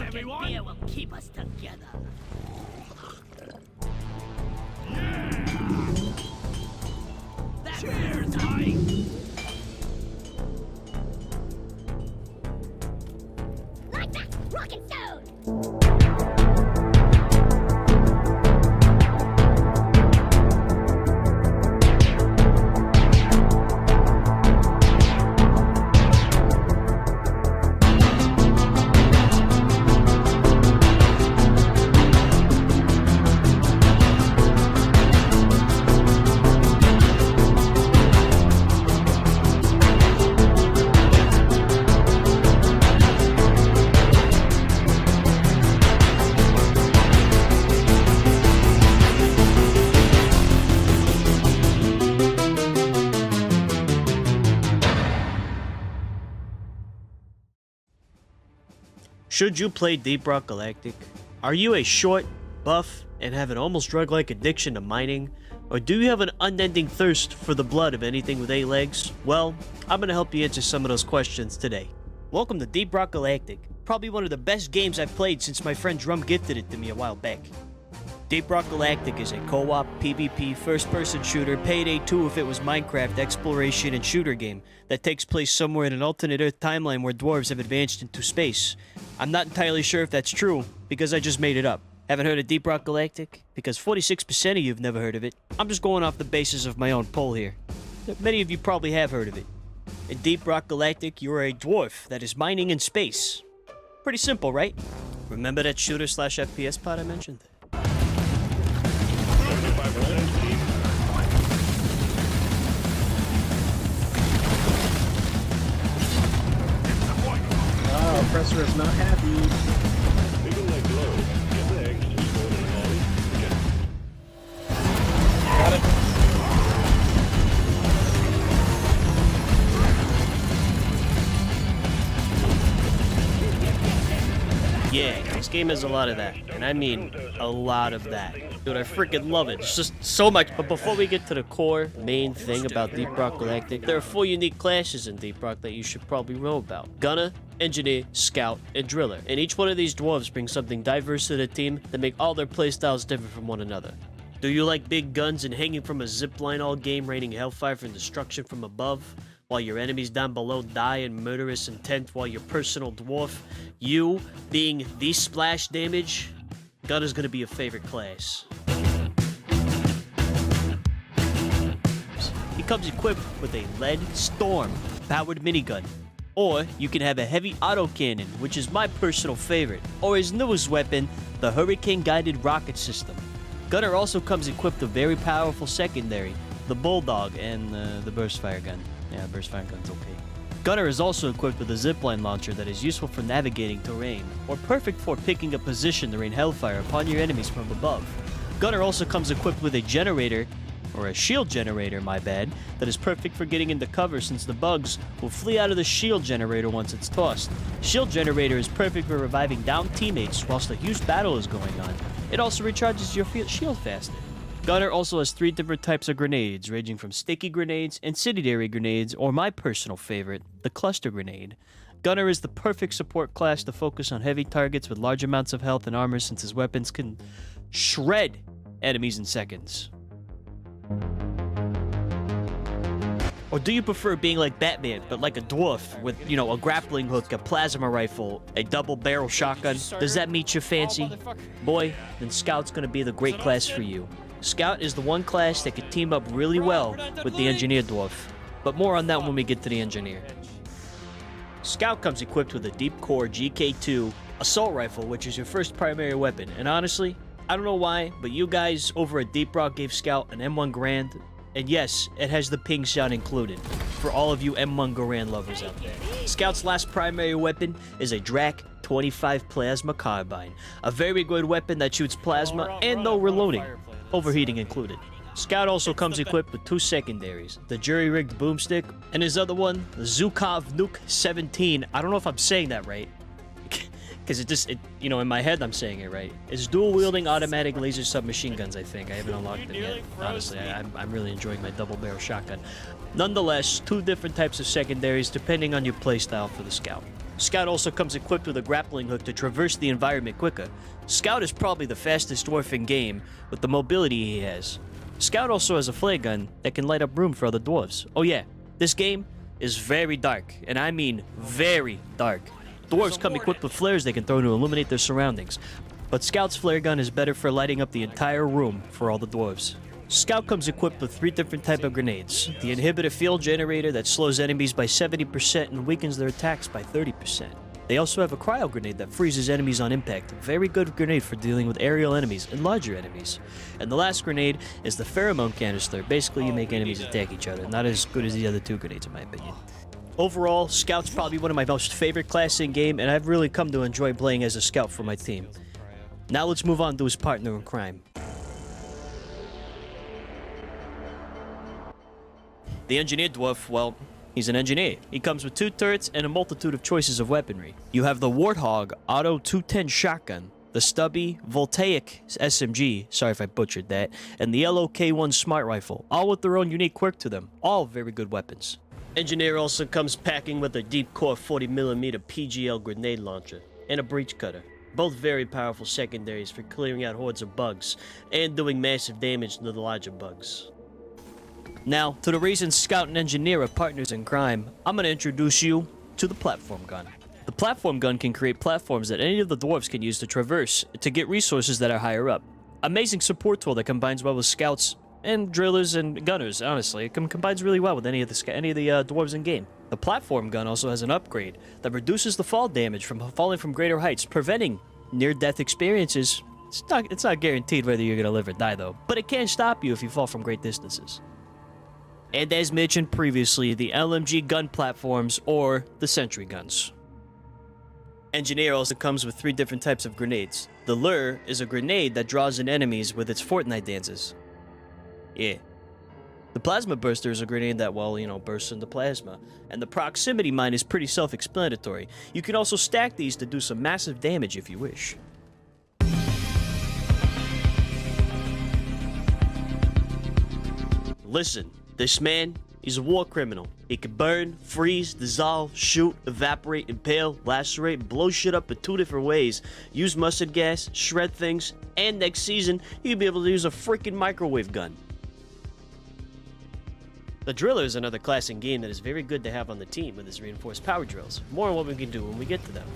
everyone! Beer will keep us together. Cheers, Mike! Like that! Rock and stone! Should you play Deep Rock Galactic? Are you a short, buff, and have an almost drug-like addiction to mining? Or do you have an unending thirst for the blood of anything with 8 legs? Well, I'm going to help you answer some of those questions today. Welcome to Deep Rock Galactic, probably one of the best games I've played since my friend Drum gifted it to me a while back. Deep Rock Galactic is a co-op, PvP, first-person shooter, Payday 2 if it was Minecraft, exploration and shooter game that takes place somewhere in an alternate Earth timeline where dwarves have advanced into space. I'm not entirely sure if that's true, because I just made it up. Haven't heard of Deep Rock Galactic? Because 46% of you have never heard of it. I'm just going off the basis of my own poll here. Many of you probably have heard of it. In Deep Rock Galactic, you're a dwarf that is mining in space. Pretty simple, right? Remember that shooter/FPS pod I mentioned? Oh, Oppressor is not happy. Got it. Yeah, this game has a lot of that, and I mean a lot of that. Dude, I freaking love it. It's just so much. But before we get to the core main thing about Deep Rock Galactic, there are 4 unique classes in Deep Rock that you should probably know about. Gunner, Engineer, Scout, and Driller. And each one of these dwarves brings something diverse to the team that make all their playstyles different from one another. Do you like big guns and hanging from a zipline all game, raining hellfire from destruction from above? While your enemies down below die in murderous intent while your personal dwarf, you, being the splash damage, Gunner's gonna be your favorite class. He comes equipped with a lead storm powered minigun. Or you can have a heavy autocannon, which is my personal favorite. Or his newest weapon, the Hurricane Guided Rocket System. Gunner also comes equipped with very powerful secondary, the Bulldog and the Burst Fire Gun. Yeah, Burst Fire Gun's okay. Gunner is also equipped with a zipline launcher that is useful for navigating terrain, or perfect for picking a position to rain hellfire upon your enemies from above. Gunner also comes equipped with a generator, or a shield generator, my bad, that is perfect for getting into cover since the bugs will flee out of the shield generator once it's tossed. Shield generator is perfect for reviving downed teammates whilst a huge battle is going on. It also recharges your shield faster. Gunner also has 3 different types of grenades, ranging from sticky grenades, incendiary grenades, or my personal favorite, the cluster grenade. Gunner is the perfect support class to focus on heavy targets with large amounts of health and armor since his weapons can shred enemies in seconds. Or do you prefer being like Batman, but like a dwarf with, you know, a grappling hook, a plasma rifle, a double barrel shotgun? Does that meet your fancy? Boy, then Scout's gonna be the great class for you. Scout is the one class that can team up really well with the Engineer Dwarf. But more on that when we get to the Engineer. Scout comes equipped with a Deep Core GK2 assault rifle, which is your first primary weapon. And honestly, I don't know why, but you guys over at Deep Rock gave Scout an M1 Garand. And yes, it has the ping shot included, for all of you M1 Garand lovers out there. Scout's last primary weapon is a Drac 25 Plasma Carbine, a very good weapon that shoots plasma and no reloading, overheating included. Scout also comes equipped with 2 secondaries, the jury-rigged boomstick, and his other one, the Zukov Nuke 17. I don't know if I'm saying that right, because you know, in my head I'm saying it right. It's dual-wielding automatic laser submachine guns, I think. I haven't unlocked them yet, honestly. I'm really enjoying my double-barrel shotgun. Nonetheless, 2 different types of secondaries depending on your playstyle for the Scout. Scout also comes equipped with a grappling hook to traverse the environment quicker. Scout is probably the fastest dwarf in game with the mobility he has. Scout also has a flare gun that can light up room for other dwarves. Oh yeah, this game is very dark, and I mean very dark. Dwarves come equipped with flares they can throw to illuminate their surroundings, but Scout's flare gun is better for lighting up the entire room for all the dwarves. Scout comes equipped with 3 different types of grenades. The inhibitor field generator that slows enemies by 70% and weakens their attacks by 30%. They also have a cryo grenade that freezes enemies on impact. A very good grenade for dealing with aerial enemies and larger enemies. And the last grenade is the pheromone canister. Basically, you make enemies attack each other. Not as good as the other 2 grenades in my opinion. Overall, Scout's probably one of my most favorite classes in game, and I've really come to enjoy playing as a Scout for my team. Now let's move on to his partner in crime. The Engineer Dwarf, well, he's an engineer. He comes with 2 turrets and a multitude of choices of weaponry. You have the Warthog Auto 210 shotgun, the Stubby Voltaic SMG, sorry if I butchered that, and the LOK-1 smart rifle, all with their own unique quirk to them, all very good weapons. Engineer also comes packing with a deep core 40mm PGL grenade launcher and a breach cutter. Both very powerful secondaries for clearing out hordes of bugs and doing massive damage to the larger bugs. Now, to the reason Scout and Engineer are partners in crime, I'm going to introduce you to the platform gun. The platform gun can create platforms that any of the dwarves can use to traverse to get resources that are higher up. Amazing support tool that combines well with scouts and drillers and gunners, honestly. It combines really well with any of the dwarves in game. The platform gun also has an upgrade that reduces the fall damage from falling from greater heights, preventing near-death experiences. It's not guaranteed whether you're going to live or die though, but it can stop you if you fall from great distances. And as mentioned previously, the LMG gun platforms or the sentry guns. Engineer also comes with 3 different types of grenades. The Lure is a grenade that draws in enemies with its Fortnite dances. Yeah. The Plasma Burster is a grenade that, well, bursts into plasma. And the Proximity Mine is pretty self-explanatory. You can also stack these to do some massive damage if you wish. Listen. This man, he's a war criminal. He can burn, freeze, dissolve, shoot, evaporate, impale, lacerate, blow shit up in 2 different ways. Use mustard gas, shred things, and next season, he'll be able to use a freaking microwave gun. The Driller is another class in game that is very good to have on the team with his reinforced power drills. More on what we can do when we get to them.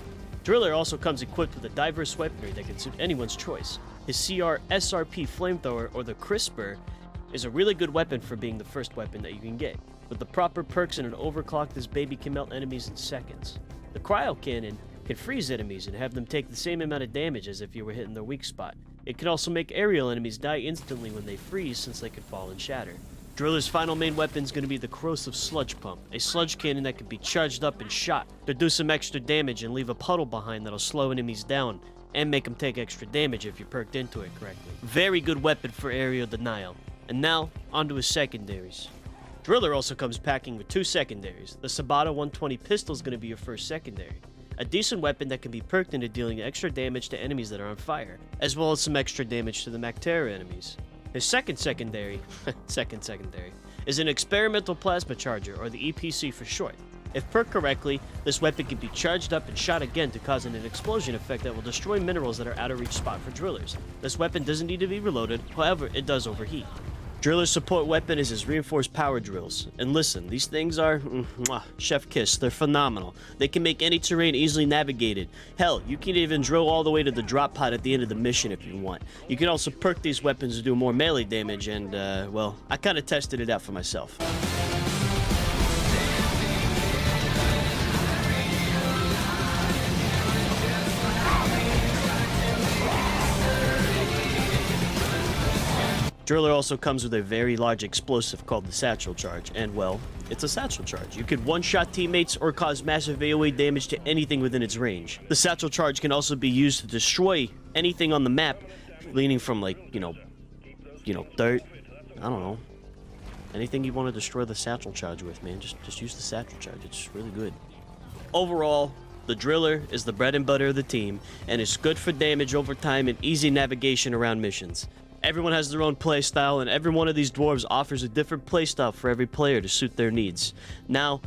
Driller also comes equipped with a diverse weaponry that can suit anyone's choice. His CR SRP flamethrower, or the Crisper, is a really good weapon for being the first weapon that you can get. With the proper perks and an overclock, this baby can melt enemies in seconds. The Cryo Cannon can freeze enemies and have them take the same amount of damage as if you were hitting their weak spot. It can also make aerial enemies die instantly when they freeze, since they can fall and shatter. Driller's final main weapon is going to be the Corrosive Sludge Pump, a sludge cannon that can be charged up and shot to do some extra damage and leave a puddle behind that'll slow enemies down and make them take extra damage if you perked into it correctly. Very good weapon for aerial denial. And now, onto his secondaries. Driller also comes packing with 2 secondaries. The Sabata 120 pistol is going to be your first secondary. A decent weapon that can be perked into dealing extra damage to enemies that are on fire, as well as some extra damage to the Mactera enemies. His second secondary, is an Experimental Plasma Charger, or the EPC for short. If perked correctly, this weapon can be charged up and shot again to cause an explosion effect that will destroy minerals that are out of reach spot for drillers. This weapon doesn't need to be reloaded, however, it does overheat. Driller's support weapon is his reinforced power drills. And listen, these things are chef kiss. They're phenomenal. They can make any terrain easily navigated. Hell, you can even drill all the way to the drop pod at the end of the mission if you want. You can also perk these weapons to do more melee damage and, well, I kind of tested it out for myself. Driller also comes with a very large explosive called the Satchel Charge, and well, it's a Satchel Charge. You can one-shot teammates or cause massive AoE damage to anything within its range. The Satchel Charge can also be used to destroy anything on the map, leaning from like, dirt, I don't know. Anything you want to destroy the Satchel Charge with, man, just use the Satchel Charge. It's really good. Overall, the Driller is the bread and butter of the team, and is good for damage over time and easy navigation around missions. Everyone has their own playstyle, and every one of these dwarves offers a different playstyle for every player to suit their needs. Now,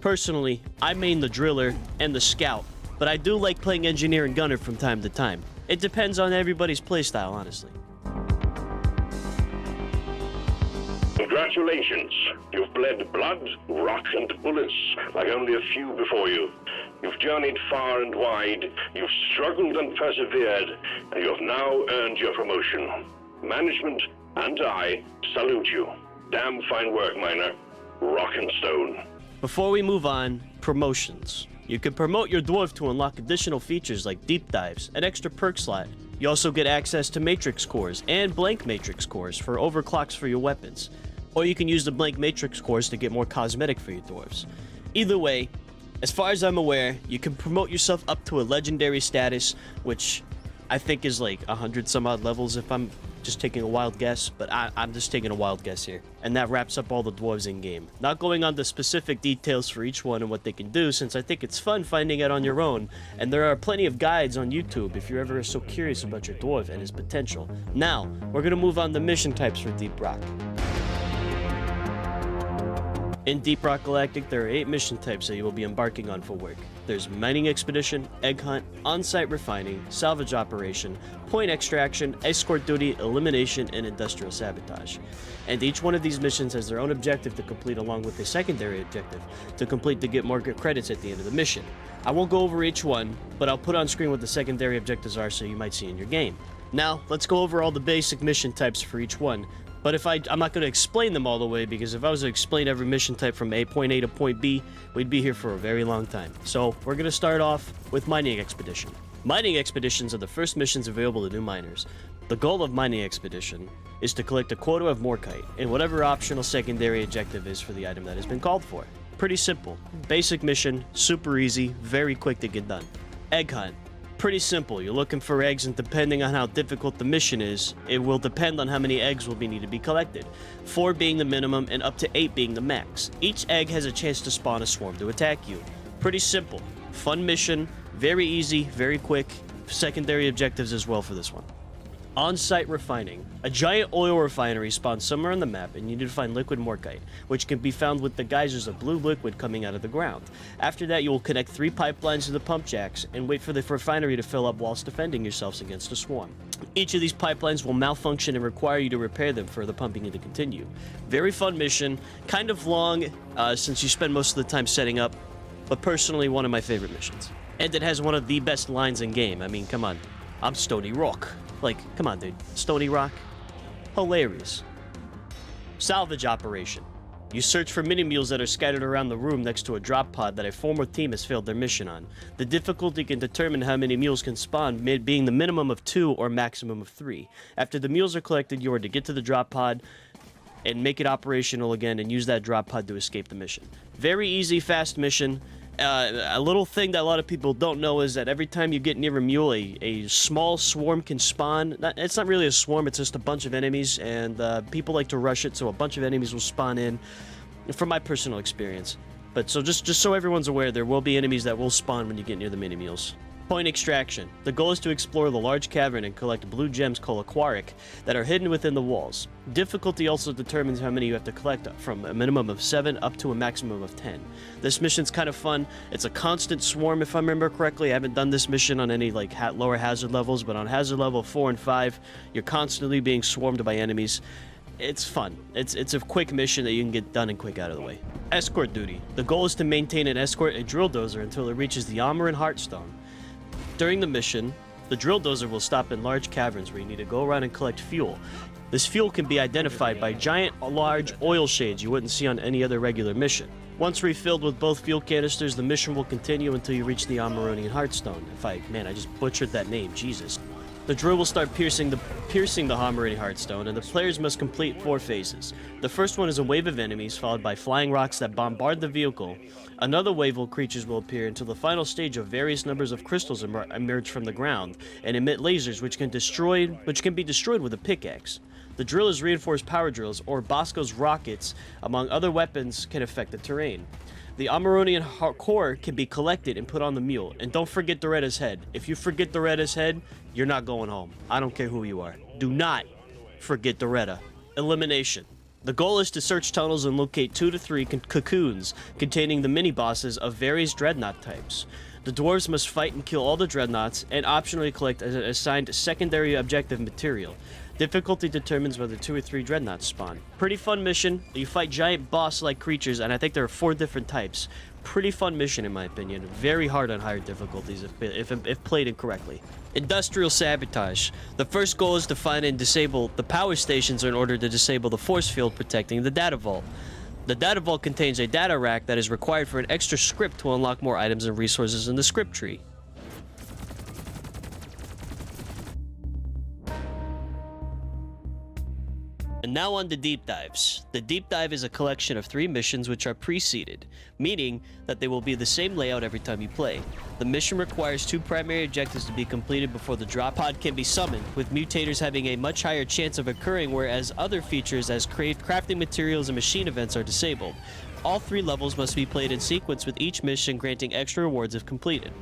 Personally, I main the driller and the scout, but I do like playing engineer and gunner from time to time. It depends on everybody's playstyle, honestly. Congratulations. You've bled blood, rock, and bullets like only a few before you. You've journeyed far and wide, you've struggled and persevered, and you have now earned your promotion. Management and I salute you. Damn fine work, Miner. Rock and stone. Before we move on, promotions. You can promote your dwarf to unlock additional features like deep dives, an extra perk slot. You also get access to matrix cores and blank matrix cores for overclocks for your weapons. Or you can use the blank matrix cores to get more cosmetic for your dwarves. Either way, as far as I'm aware, you can promote yourself up to a legendary status, which I think is like 100 some odd levels if I'm just taking a wild guess, but I'm just taking a wild guess here. And that wraps up all the dwarves in game. Not going on to specific details for each one and what they can do, since I think it's fun finding it on your own, and there are plenty of guides on YouTube if you're ever so curious about your dwarf and his potential. Now, we're gonna move on to mission types for Deep Rock. In Deep Rock Galactic, there are 8 mission types that you will be embarking on for work. There's Mining Expedition, Egg Hunt, On-Site Refining, Salvage Operation, Point Extraction, Escort Duty, Elimination, and Industrial Sabotage. And each one of these missions has their own objective to complete along with a secondary objective to complete to get more credits at the end of the mission. I won't go over each one, but I'll put on screen what the secondary objectives are so you might see in your game. Now, let's go over all the basic mission types for each one. But I'm not going to explain them all the way, because if I was to explain every mission type from point A to point B, we'd be here for a very long time. So we're going to start off with Mining Expedition. Mining Expeditions are the first missions available to new miners. The goal of Mining Expedition is to collect a quota of Morkite, and whatever optional secondary objective is for the item that has been called for. Pretty simple. Basic mission, super easy, very quick to get done. Egg Hunt. Pretty simple. You're looking for eggs, and depending on how difficult the mission is, it will depend on how many eggs will need to be collected. 4 being the minimum and up to 8 being the max. Each egg has a chance to spawn a swarm to attack you. Pretty simple. Fun mission, very easy, very quick. Secondary objectives as well for this one. On-Site Refining. A giant oil refinery spawns somewhere on the map, and you need to find liquid Morkite, which can be found with the geysers of blue liquid coming out of the ground. After that, you will connect 3 pipelines to the pump jacks and wait for the refinery to fill up whilst defending yourselves against a swarm. Each of these pipelines will malfunction and require you to repair them for the pumping to continue. Very fun mission, kind of long since you spend most of the time setting up, but personally one of my favorite missions. And it has one of the best lines in game. I mean, come on. I'm Stony Rock. Like, come on, dude. Stony Rock? Hilarious. Salvage Operation. You search for mini-mules that are scattered around the room next to a drop pod that a former team has failed their mission on. The difficulty can determine how many mules can spawn, being the minimum of 2 or maximum of 3. After the mules are collected, you are to get to the drop pod and make it operational again and use that drop pod to escape the mission. Very easy, fast mission. A little thing that a lot of people don't know is that every time you get near a mule, a small swarm can spawn. It's not really a swarm, it's just a bunch of enemies, and people like to rush it, so a bunch of enemies will spawn in, from my personal experience. But so just so everyone's aware, there will be enemies that will spawn when you get near the mini-mules. Point Extraction. The goal is to explore the large cavern and collect blue gems called aquaric that are hidden within the walls. Difficulty also determines how many you have to collect, from a minimum of 7 up to a maximum of 10. This mission's kind of fun. It's a constant swarm, if I remember correctly. I haven't done this mission on any like lower hazard levels, but on hazard level 4 and 5, you're constantly being swarmed by enemies. It's fun. It's a quick mission that you can get done and quick out of the way. Escort Duty. The goal is to maintain and escort a drill dozer until it reaches the armor and heartstone. During the mission, the drill dozer will stop in large caverns where you need to go around and collect fuel. This fuel can be identified by giant, large oil shades you wouldn't see on any other regular mission. Once refilled with both fuel canisters, the mission will continue until you reach the Amaronian Heartstone. Man, I just butchered that name, Jesus. The drill will start piercing the Amaronian Heartstone, and the players must complete 4 phases. The first one is a wave of enemies, followed by flying rocks that bombard the vehicle. Another wave of creatures will appear until the final stage of various numbers of crystals emerge from the ground and emit lasers which can be destroyed with a pickaxe. The drill is reinforced power drills, or Bosco's rockets, among other weapons, can affect the terrain. The Amaronian core can be collected and put on the mule. And don't forget Doretta's head. If you forget Doretta's head, you're not going home. I don't care who you are. Do not forget Doretta. Elimination. The goal is to search tunnels and locate 2 to 3 cocoons containing the mini-bosses of various dreadnought types. The dwarves must fight and kill all the dreadnoughts and optionally collect an assigned secondary objective material. Difficulty determines whether 2 or 3 dreadnoughts spawn. Pretty fun mission. You fight giant boss-like creatures, and I think there are 4 different types. Pretty fun mission in my opinion. Very hard on higher difficulties if played incorrectly. Industrial sabotage. The first goal is to find and disable the power stations in order to disable the force field protecting the data vault. The data vault contains a data rack that is required for an extra script to unlock more items and resources in the script tree. And now on to deep dives. The deep dive is a collection of 3 missions which are preceded, meaning that they will be the same layout every time you play. The mission requires 2 primary objectives to be completed before the drop pod can be summoned, with mutators having a much higher chance of occurring, whereas other features as crafting materials and machine events are disabled. All 3 levels must be played in sequence, with each mission granting extra rewards if completed.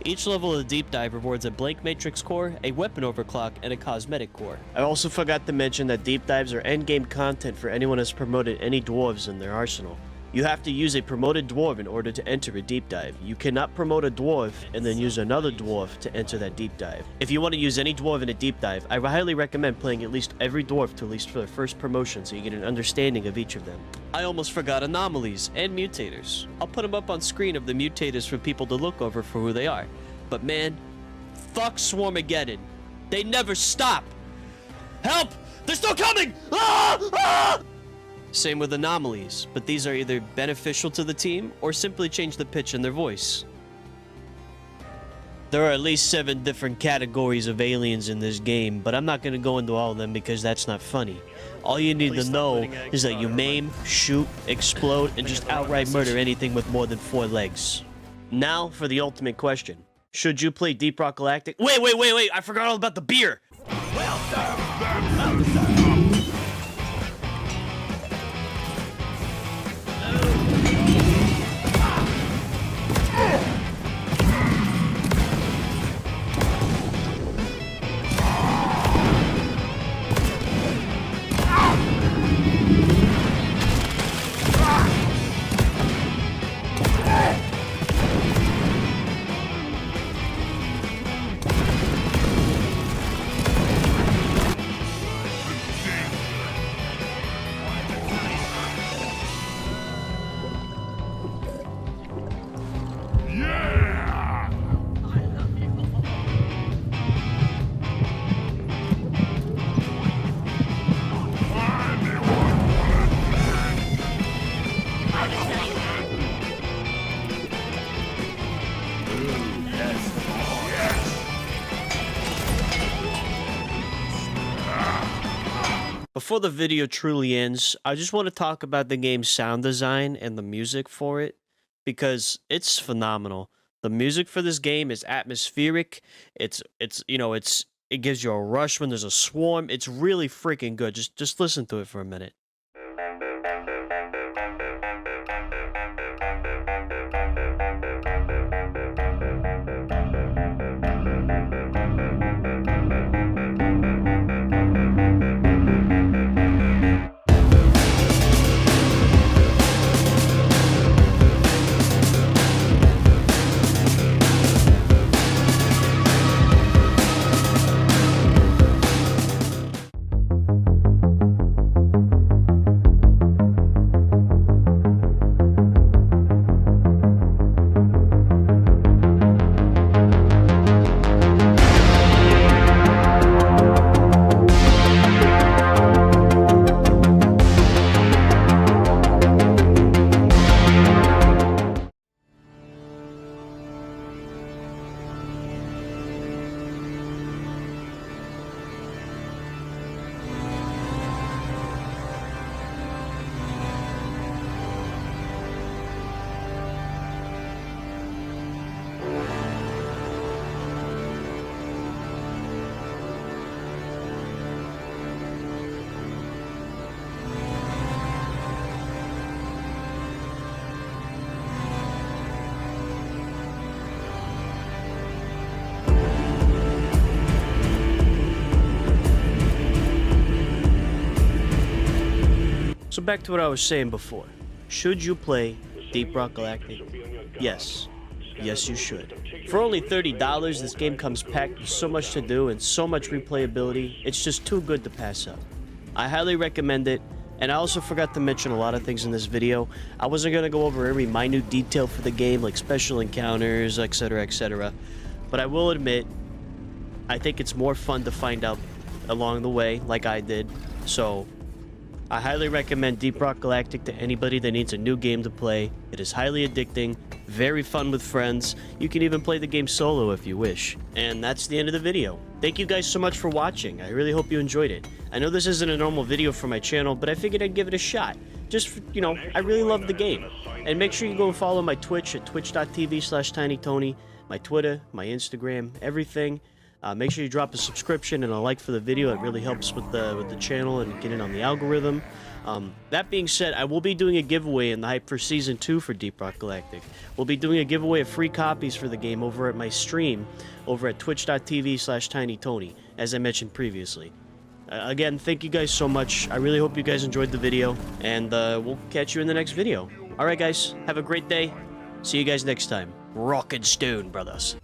Each level of the deep dive rewards a blank matrix core, a weapon overclock, and a cosmetic core. I also forgot to mention that deep dives are endgame content for anyone who has promoted any dwarves in their arsenal. You have to use a promoted dwarf in order to enter a deep dive. You cannot promote a dwarf and then use another dwarf to enter that deep dive. If you want to use any dwarf in a deep dive, I highly recommend playing at least every dwarf to at least for the first promotion so you get an understanding of each of them. I almost forgot anomalies and mutators. I'll put them up on screen of the mutators for people to look over for who they are. But man, fuck Swarmageddon. They never stop. Help! They're still coming! Ah! Ah! Same with anomalies, but these are either beneficial to the team or simply change the pitch in their voice. There are at least 7 different categories of aliens in this game, but I'm not going to go into all of them because that's not funny. All you need to know is that you maim, shoot, explode, and just outright murder anything with more than 4 legs. Now for the ultimate question. Should you play Deep Rock Galactic? Wait, I forgot all about the beer! Before the video truly ends, I just want to talk about the game's sound design and the music for it, because it's phenomenal. The music for this game is atmospheric. It gives you a rush when there's a swarm. It's really freaking good. Just listen to it for a minute. So back to what I was saying before. Should you play Deep Rock Galactic? Yes. Yes, you should. For only $30, this game comes packed with so much to do and so much replayability, it's just too good to pass up. I highly recommend it, and I also forgot to mention a lot of things in this video. I wasn't going to go over every minute detail for the game, like special encounters, etc., etc. But I will admit, I think it's more fun to find out along the way, like I did. So, I highly recommend Deep Rock Galactic to anybody that needs a new game to play. It is highly addicting, very fun with friends. You can even play the game solo if you wish. And that's the end of the video. Thank you guys so much for watching. I really hope you enjoyed it. I know this isn't a normal video for my channel, but I figured I'd give it a shot. Just, you know, I really love the game. And make sure you go and follow my Twitch at twitch.tv/TinyyTonyy, my Twitter, my Instagram, everything. Make sure you drop a subscription and a like for the video. It really helps with the channel and getting on the algorithm. That being said, I will be doing a giveaway in the hype for Season 2 for Deep Rock Galactic. We'll be doing a giveaway of free copies for the game over at my stream over at twitch.tv/TinyyTonyy, as I mentioned previously. Again, thank you guys so much. I really hope you guys enjoyed the video, and we'll catch you in the next video. Alright guys, have a great day. See you guys next time. Rock and stone, brothers.